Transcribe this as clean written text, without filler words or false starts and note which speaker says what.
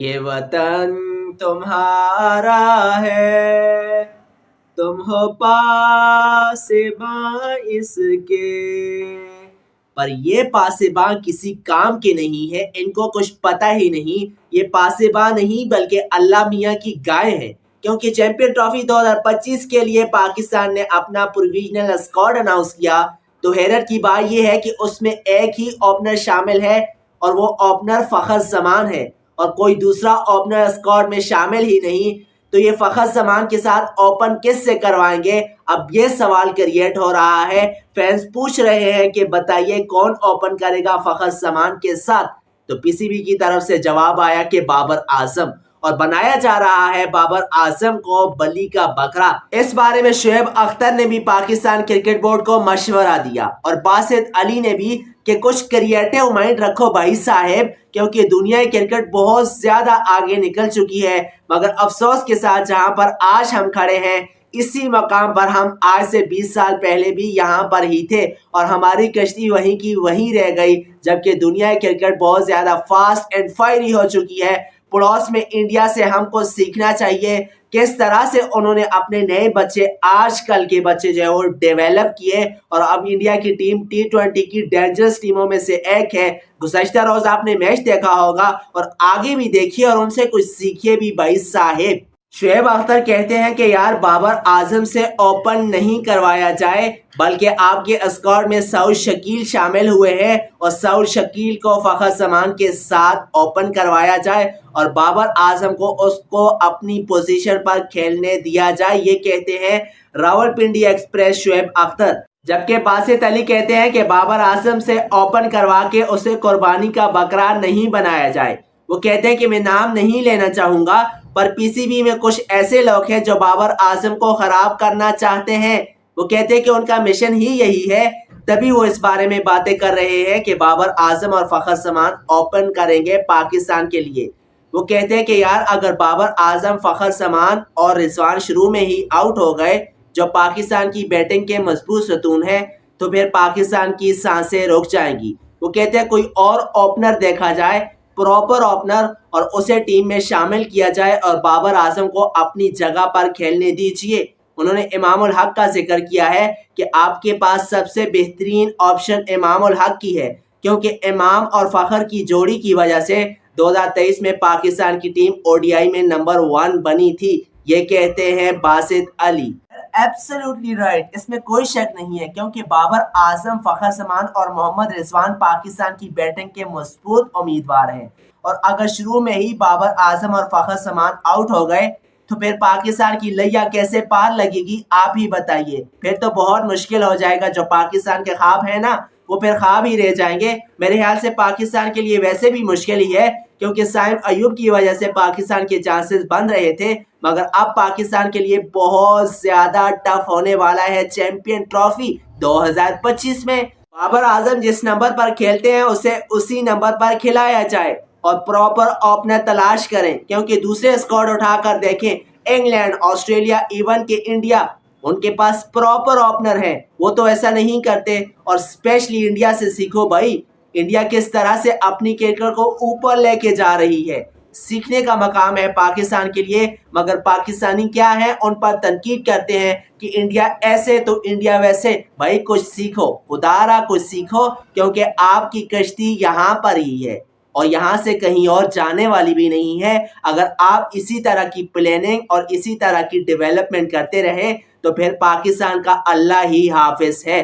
Speaker 1: یہ وطن تمہارا ہے، تم ہو پاسباں اس کے، پر یہ پاسباں کسی کام کے نہیں ہے، ان کو کچھ پتہ ہی نہیں۔ یہ پاسباں نہیں بلکہ اللہ میاں کی گائے ہیں، کیونکہ چیمپئن ٹرافی 2025 کے لیے پاکستان نے اپنا پروویژنل اسکواڈ اناؤنس کیا تو حیرت کی بات یہ ہے کہ اس میں ایک ہی اوپنر شامل ہے اور وہ اوپنر فخر زمان ہے، اور کوئی دوسرا اوپنر اسکواڈ میں شامل ہی نہیں۔ تو یہ فخر زمان کے ساتھ اوپن کس سے کروائیں گے؟ اب یہ سوال کریٹ ہو رہا ہے، فینس پوچھ رہے ہیں کہ بتائیے کون اوپن کرے گا فخر زمان کے ساتھ؟ تو پی سی بی کی طرف سے جواب آیا کہ بابر اعظم، اور بنایا جا رہا ہے بابر اعظم کو بلی کا بکرا۔ اس بارے میں شعیب اختر نے بھی پاکستان کرکٹ بورڈ کو مشورہ دیا، اور باسط علی نے بھی کہ کچھ کریٹو مائنڈ رکھو بھائی صاحب، کیونکہ دنیا کرکٹ بہت زیادہ آگے نکل چکی ہے، مگر افسوس کے ساتھ جہاں پر آج ہم کھڑے ہیں اسی مقام پر ہم آج سے 20 سال پہلے بھی یہاں پر ہی تھے، اور ہماری کشتی وہیں کی وہیں رہ گئی، جبکہ دنیا کرکٹ بہت زیادہ فاسٹ اینڈ فائری ہو چکی ہے۔ پڑوس میں انڈیا سے ہم کو سیکھنا چاہیے کس طرح سے انہوں نے اپنے نئے بچے، آج کل کے بچے جو ہے وہ ڈیویلپ کیے، اور اب انڈیا کی ٹیم T20 کی ڈینجرس ٹیموں میں سے ایک ہے۔ گزشتہ روز آپ نے میچ دیکھا ہوگا، اور آگے بھی دیکھیے اور ان سے کچھ سیکھیے بھی بھائی صاحب۔ شعیب اختر کہتے ہیں کہ یار بابر اعظم سے اوپن نہیں کروایا جائے، بلکہ آپ کے اسکواڈ میں سعود شکیل شامل ہوئے ہیں، اور سعود شکیل کو فخر زمان کے ساتھ اوپن کروایا جائے اور بابر اعظم کو اس کو اپنی پوزیشن پر کھیلنے دیا جائے۔ یہ کہتے ہیں راولپنڈی ایکسپریس شعیب اختر۔ جبکہ باسط علی کہتے ہیں کہ بابر اعظم سے اوپن کروا کے اسے قربانی کا بکرا نہیں بنایا جائے۔ وہ کہتے ہیں کہ میں نام نہیں لینا چاہوں گا، پر پی سی بی میں کچھ ایسے لوگ ہیں جو بابر اعظم کو خراب کرنا چاہتے ہیں۔ وہ کہتے ہیں کہ ان کا مشن ہی یہی ہے، تبھی وہ اس بارے میں باتیں کر رہے ہیں کہ بابر اعظم اور فخر زمان اوپن کریں گے پاکستان کے لیے۔ وہ کہتے ہیں کہ یار اگر بابر اعظم، فخر زمان اور رضوان شروع میں ہی آؤٹ ہو گئے، جو پاکستان کی بیٹنگ کے مضبوط ستون ہیں، تو پھر پاکستان کی سانسیں رک جائیں گی۔ وہ کہتے ہیں کوئی اور اوپنر دیکھا جائے، پراپر اوپنر، اور اسے ٹیم میں شامل کیا جائے اور بابر اعظم کو اپنی جگہ پر کھیلنے دیجیے۔ انہوں نے امام الحق کا ذکر کیا ہے کہ آپ کے پاس سب سے بہترین آپشن امام الحق کی ہے، کیونکہ امام اور فخر کی جوڑی کی وجہ سے 2023 میں پاکستان کی ٹیم او ڈی آئی میں نمبر 1 بنی تھی۔ یہ کہتے ہیں باسط علی۔ ایبسلیوٹلی رائٹ، اس میں کوئی شک نہیں ہے، کیونکہ بابر اعظم، فخر زمان اور محمد رضوان پاکستان کی بیٹنگ کے مضبوط امیدوار ہیں، اور اگر شروع میں ہی بابر اعظم اور فخر زمان آؤٹ ہو گئے تو پھر پاکستان کی لیا کیسے پار لگے گی؟ آپ ہی بتائیے۔ پھر تو بہت مشکل ہو جائے گا، جو پاکستان کے خواب ہیں نا وہ پھر خواب ہی رہ جائیں گے۔ میرے خیال سے پاکستان کے لیے ویسے بھی مشکل ہی ہے، کیونکہ سائم ایوب کی وجہ سے پاکستان کے چانسز بن رہے تھے، مگر اب پاکستان کے لیے بہت زیادہ ٹف ہونے والا ہے چیمپئن ٹرافی 2025 میں۔ بابر اعظم جس نمبر پر کھیلتے ہیں اسے اسی نمبر پر کھلایا جائے، اور پراپر اوپنر تلاش کریں، کیونکہ دوسرے اسکواڈ اٹھا کر دیکھیں، انگلینڈ، آسٹریلیا، ایون کہ انڈیا، ان کے پاس پراپر اوپنر ہیں، وہ تو ایسا نہیں کرتے۔ اور اسپیشلی انڈیا سے سیکھو بھائی، انڈیا کس طرح سے اپنی کرکٹ کو اوپر لے کے جا رہی ہے۔ سیکھنے کا مقام ہے پاکستان کے لیے، مگر پاکستانی کیا ہے، ان پر تنقید کرتے ہیں کہ انڈیا ایسے تو انڈیا ویسے۔ بھائی کچھ سیکھو، خدارا کچھ سیکھو، کیونکہ آپ کی کشتی یہاں پر ہی ہے اور یہاں سے کہیں اور جانے والی بھی نہیں ہے۔ اگر آپ اسی طرح کی پلاننگ اور اسی طرح کی ڈیولپمنٹ کرتے رہے تو پھر پاکستان کا اللہ ہی حافظ ہے۔